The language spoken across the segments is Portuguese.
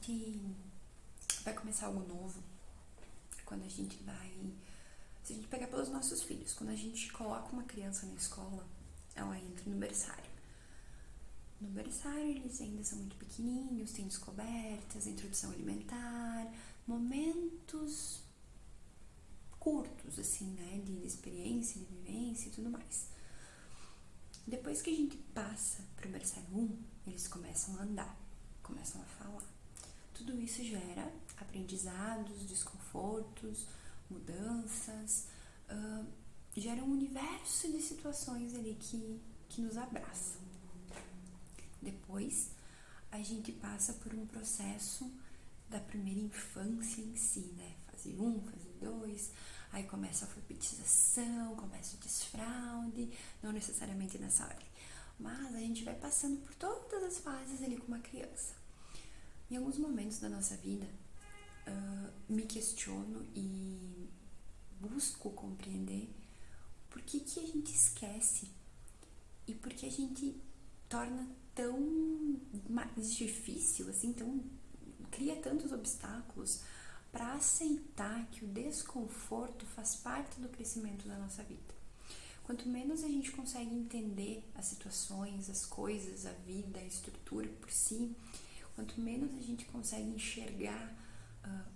gente vai começar algo novo, quando a gente vai... Se a gente pegar pelos nossos filhos, quando a gente coloca uma criança na escola, ela entra no berçário. No berçário, eles ainda são muito pequenininhos, têm descobertas, introdução alimentar, momentos curtos, assim, né, de experiência, de vivência e tudo mais. Depois que a gente passa pro berçário 1, eles começam a andar, começam a falar. Tudo isso gera aprendizados, desconfortos, mudanças, gera um universo de situações ali que nos abraçam. Depois, a gente passa por um processo da primeira infância em si, né? Fase 1, fase 2, aí começa a alfabetização, começa o desfraude, não necessariamente nessa ordem, mas a gente vai passando por todas as fases ali com uma criança. Em alguns momentos da nossa vida, me questiono e busco compreender por que a gente esquece e por que a gente torna tão mais difícil, assim, cria tantos obstáculos para aceitar que o desconforto faz parte do crescimento da nossa vida. Quanto menos a gente consegue entender as situações, as coisas, a vida, a estrutura por si, quanto menos a gente consegue enxergar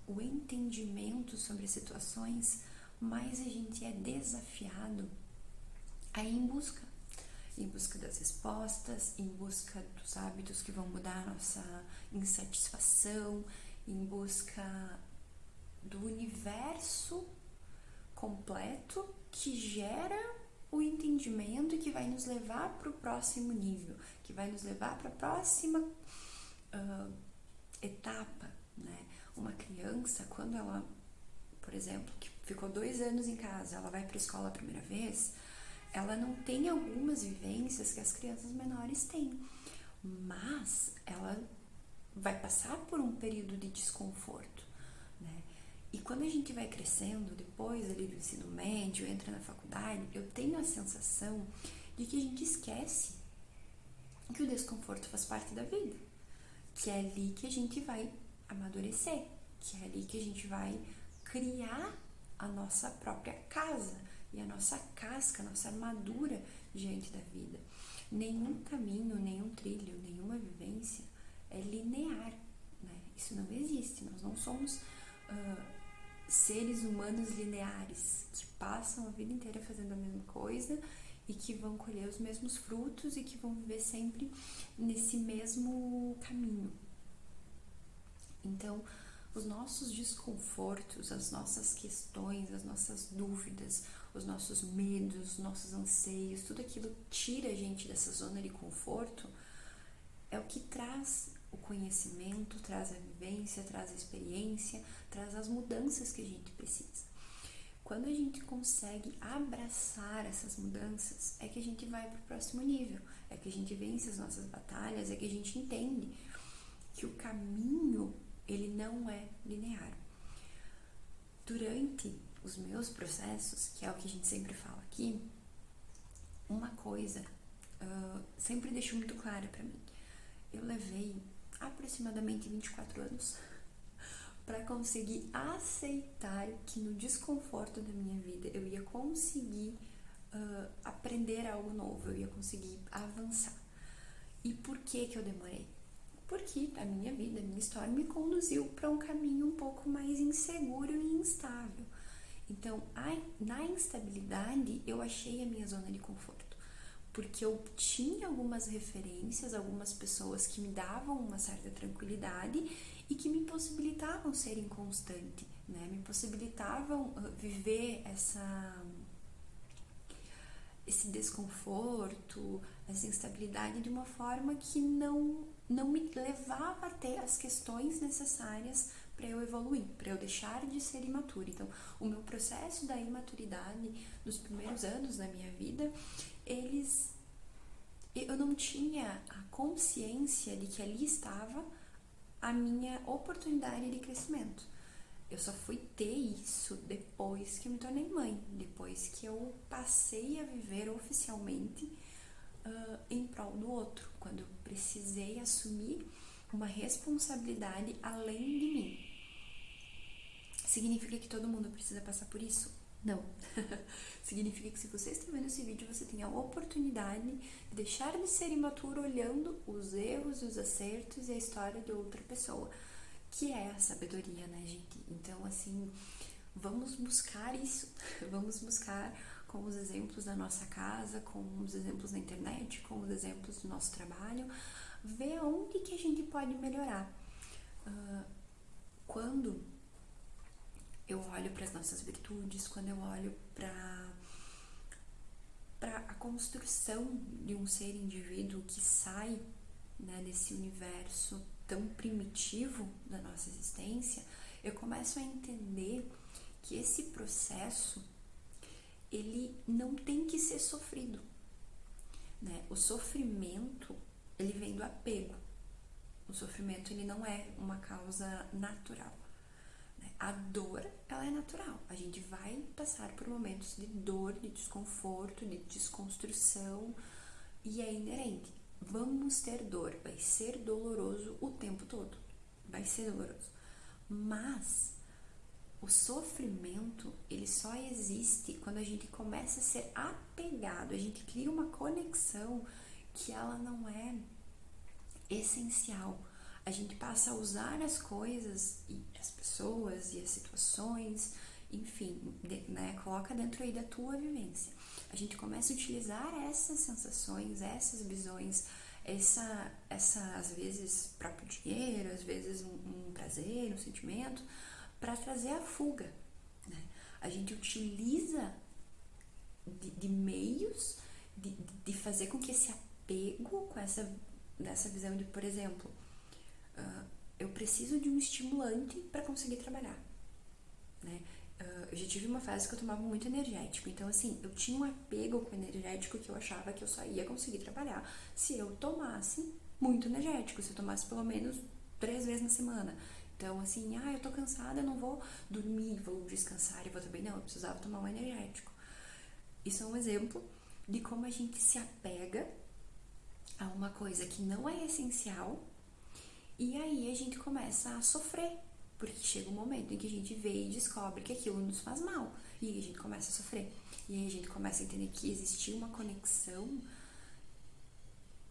o entendimento sobre as situações, mais a gente é desafiado a ir em busca das respostas, em busca dos hábitos que vão mudar a nossa insatisfação, em busca do universo completo que gera o entendimento e que vai nos levar para o próximo nível, que vai nos levar para a próxima etapa, né? Uma criança, quando ela, por exemplo, que ficou 2 anos em casa, ela vai para a escola a primeira vez, ela não tem algumas vivências que as crianças menores têm, mas ela vai passar por um período de desconforto, né? E quando a gente vai crescendo, depois ali do ensino médio, entra na faculdade, eu tenho a sensação de que a gente esquece que o desconforto faz parte da vida, que é ali que a gente vai amadurecer, que é ali que a gente vai criar a nossa própria casa e a nossa casca, a nossa armadura diante da vida. Nenhum caminho, nenhum trilho, nenhuma vivência é linear, né? Isso não existe. Nós não somos seres humanos lineares que passam a vida inteira fazendo a mesma coisa e que vão colher os mesmos frutos e que vão viver sempre nesse mesmo caminho. Então, os nossos desconfortos, as nossas questões, as nossas dúvidas, os nossos medos, os nossos anseios, tudo aquilo tira a gente dessa zona de conforto, é o que traz o conhecimento, traz a vivência, traz a experiência, traz as mudanças que a gente precisa. Quando a gente consegue abraçar essas mudanças, é que a gente vai para o próximo nível, é que a gente vence as nossas batalhas, é que a gente entende que o caminho, ele não é linear. Durante os meus processos, que é o que a gente sempre fala aqui, uma coisa sempre deixou muito clara para mim. Eu levei aproximadamente 24 anos para conseguir aceitar que no desconforto da minha vida eu ia conseguir aprender algo novo, eu ia conseguir avançar. E por que eu demorei? Porque a minha vida, a minha história me conduziu para um caminho um pouco mais inseguro e instável. Então, na instabilidade, eu achei a minha zona de conforto, porque eu tinha algumas referências, algumas pessoas que me davam uma certa tranquilidade e que me possibilitavam ser inconstante, né? Me possibilitavam viver esse desconforto, essa instabilidade de uma forma que não me levava a ter as questões necessárias para eu evoluir, para eu deixar de ser imatura. Então, o meu processo da imaturidade nos primeiros anos da minha vida, eu não tinha a consciência de que ali estava a minha oportunidade de crescimento. Eu só fui ter isso depois que eu me tornei mãe, depois que eu passei a viver oficialmente em prol do outro, quando eu precisei assumir uma responsabilidade além de mim. Significa que todo mundo precisa passar por isso? Não. Significa que se você está vendo esse vídeo, você tem a oportunidade de deixar de ser imaturo olhando os erros, os acertos e a história de outra pessoa, que é a sabedoria, né, gente? Então, assim, vamos buscar isso. Vamos buscar com os exemplos da nossa casa, com os exemplos na internet, com os exemplos do nosso trabalho, ver aonde que a gente pode melhorar. Quando eu olho para as nossas virtudes, quando eu olho para a construção de um ser indivíduo que sai, né, desse universo tão primitivo da nossa existência, eu começo a entender que esse processo, ele não tem que ser sofrido, né? O sofrimento, ele vem do apego. O sofrimento, ele não é uma causa natural. A dor, ela é natural. A gente vai passar por momentos de dor, de desconforto, de desconstrução, e é inerente. Vamos ter dor, vai ser doloroso o tempo todo. Vai ser doloroso. Mas o sofrimento, ele só existe quando a gente começa a ser apegado, a gente cria uma conexão que ela não é essencial. A gente passa a usar as coisas e as pessoas e as situações, enfim, né? Coloca dentro aí da tua vivência. A gente começa a utilizar essas sensações, essas visões, essa às vezes próprio dinheiro, às vezes um prazer, um sentimento, para trazer a fuga, né? A gente utiliza de meios de fazer com que esse apego com dessa visão de, por exemplo, eu preciso de um estimulante para conseguir trabalhar, né? Eu já tive uma fase que eu tomava muito energético, então assim, eu tinha um apego com o energético que eu achava que eu só ia conseguir trabalhar se eu tomasse muito energético, se eu tomasse pelo menos 3 vezes na semana. Então assim, eu tô cansada, eu não vou dormir, vou descansar e vou também, não, eu precisava tomar um energético. Isso é um exemplo de como a gente se apega a uma coisa que não é essencial. E aí a gente começa a sofrer, porque chega um momento em que a gente vê e descobre que aquilo nos faz mal. E aí a gente começa a sofrer. E aí a gente começa a entender que existia uma conexão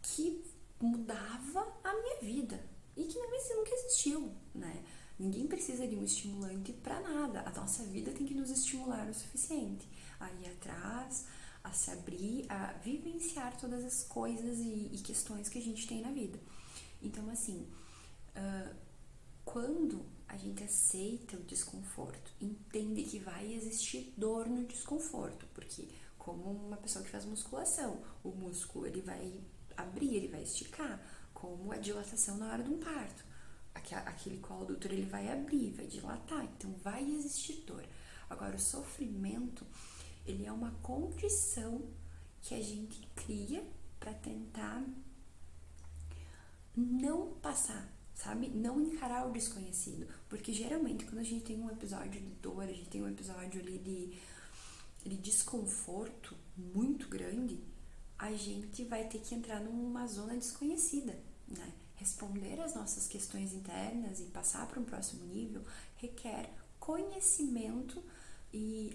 que mudava a minha vida. E que nunca existiu, né? Ninguém precisa de um estimulante para nada. A nossa vida tem que nos estimular o suficiente. A ir atrás, a se abrir, a vivenciar todas as coisas e questões que a gente tem na vida. Então, assim, quando a gente aceita o desconforto, entende que vai existir dor no desconforto, porque como uma pessoa que faz musculação, o músculo ele vai abrir, ele vai esticar, como a dilatação na hora de um parto. Aquele colo do útero ele vai abrir, vai dilatar, então vai existir dor. Agora, o sofrimento, ele é uma condição que a gente cria para tentar não passar, sabe? Não encarar o desconhecido. Porque geralmente quando a gente tem um episódio de dor, a gente tem um episódio ali de desconforto muito grande, a gente vai ter que entrar numa zona desconhecida, né? Responder às nossas questões internas e passar para um próximo nível requer conhecimento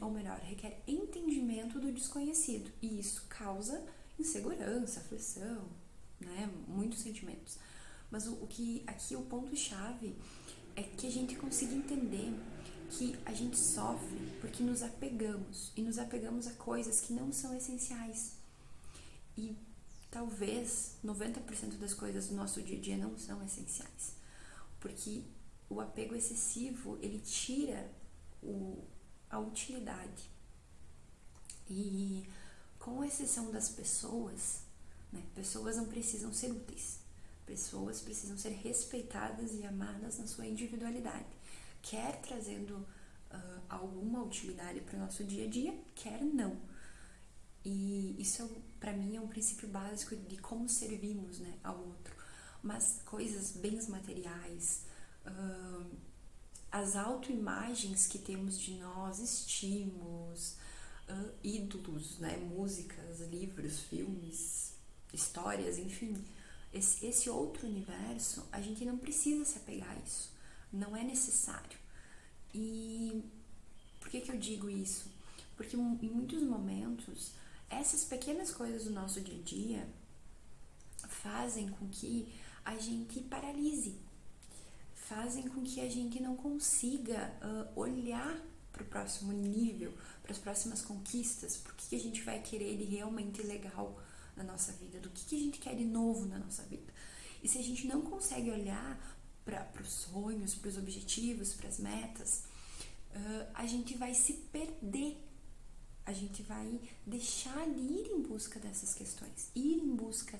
ou melhor, requer entendimento do desconhecido. E isso causa insegurança, aflição, né? Muitos sentimentos. Mas aqui o ponto-chave é que a gente consiga entender que a gente sofre porque nos apegamos. E nos apegamos a coisas que não são essenciais. E talvez 90% das coisas do nosso dia a dia não são essenciais. Porque o apego excessivo, ele tira a utilidade. E com exceção das pessoas, né, pessoas não precisam ser úteis. Pessoas precisam ser respeitadas e amadas na sua individualidade. Quer trazendo alguma utilidade para o nosso dia a dia, quer não. E isso, para mim, é um princípio básico de como servimos, né, ao outro. Mas coisas, bens materiais, as autoimagens que temos de nós, estímulos, ídolos, né, músicas, livros, filmes, histórias, enfim, esse outro universo, a gente não precisa se apegar a isso. Não é necessário. E por que eu digo isso? Porque em muitos momentos, essas pequenas coisas do nosso dia a dia fazem com que a gente paralise, fazem com que a gente não consiga olhar para o próximo nível, para as próximas conquistas, para o que a gente vai querer de realmente legal na nossa vida, do que a gente quer de novo na nossa vida. E se a gente não consegue olhar para os sonhos, para os objetivos, para as metas, a gente vai se perder, a gente vai deixar de ir em busca dessas questões, ir em busca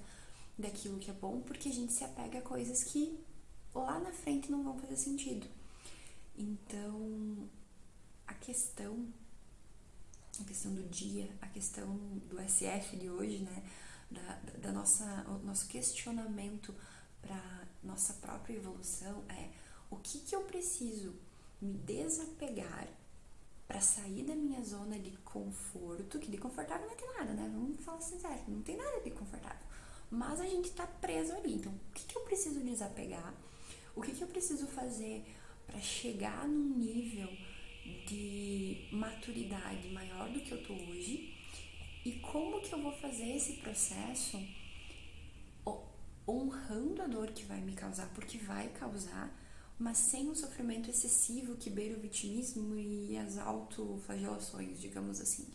daquilo que é bom, porque a gente se apega a coisas que lá na frente não vão fazer sentido. Então, a questão do dia, a questão do SF de hoje, né, o nosso questionamento para nossa própria evolução é: o que eu preciso me desapegar para sair da minha zona de conforto, que de confortável não tem nada, né? Vamos falar sincero, não tem nada de confortável. Mas a gente tá preso ali. Então, o que eu preciso desapegar? O que eu preciso fazer para chegar num nível de maturidade maior do que eu tô hoje? E como que eu vou fazer esse processo honrando a dor que vai me causar, porque vai causar, mas sem um sofrimento excessivo que beira o vitimismo e as autoflagelações, digamos assim.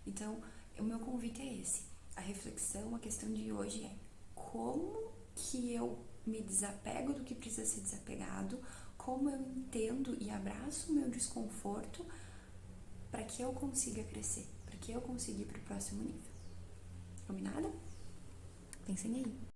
Então, o meu convite é esse. A reflexão, a questão de hoje é: como que eu me desapego do que precisa ser desapegado, como eu entendo e abraço o meu desconforto para que eu consiga crescer, para que eu consiga ir para o próximo nível. Combinado? Pensem aí.